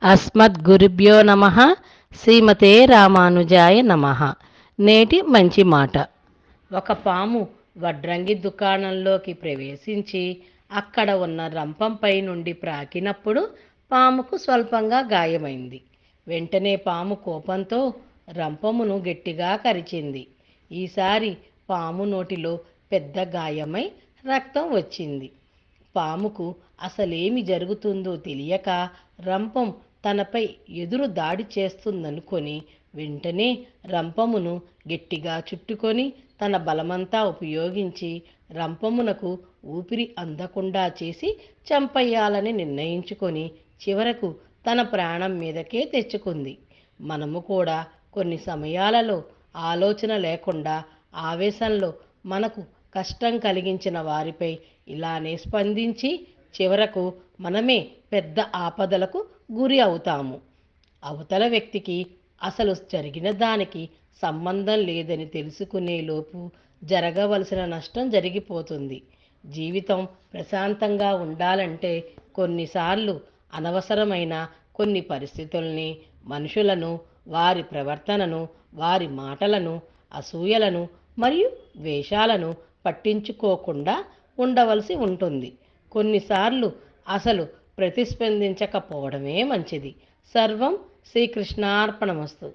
అస్మద్గురుభ్యో నమ. శ్రీమతే రామానుజాయ నమ. నేటి మంచి మాట. ఒక పాము వడ్రంగి దుకాణంలోకి ప్రవేశించి అక్కడ ఉన్న రంపంపై నుండి ప్రాకినప్పుడు పాముకు స్వల్పంగా గాయమైంది. వెంటనే పాము కోపంతో రంపమును గట్టిగా కరిచింది. ఈసారి పాము నోటిలో పెద్ద గాయమై రక్తం వచ్చింది. పాముకు అసలేమి జరుగుతుందో తెలియక రంపం తనపై ఎదురు దాడి చేస్తుందనుకొని వెంటనే రంపమును గట్టిగా చుట్టుకొని తన బలమంతా ఉపయోగించి రంపమునకు ఊపిరి అందకుండా చేసి చంపేయాలని నిర్ణయించుకొని చివరకు తన ప్రాణం మీదకే తెచ్చుకుంది. మనము కూడా కొన్ని సమయాలలో ఆలోచన లేకుండా ఆవేశంలో మనకు కష్టం కలిగించిన వారిపై ఇలానే స్పందించి చివరకు మనమే పెద్ద ఆపదలకు గురి అవుతాము. అవతల వ్యక్తికి అసలు జరిగిన దానికి సంబంధం లేదని తెలుసుకునేలోపు జరగవలసిన నష్టం జరిగిపోతుంది. జీవితం ప్రశాంతంగా ఉండాలంటే కొన్నిసార్లు అనవసరమైన కొన్ని పరిస్థితుల్ని, మనుషులను, వారి ప్రవర్తనను, వారి మాటలను, అసూయలను మరియు ద్వేషాలను పట్టించుకోకుండా ఉండవలసి ఉంటుంది. కొన్నిసార్లు అసలు ప్రతిస్పందించకపోవడమే మంచిది. సర్వం శ్రీకృష్ణార్పణమస్తు.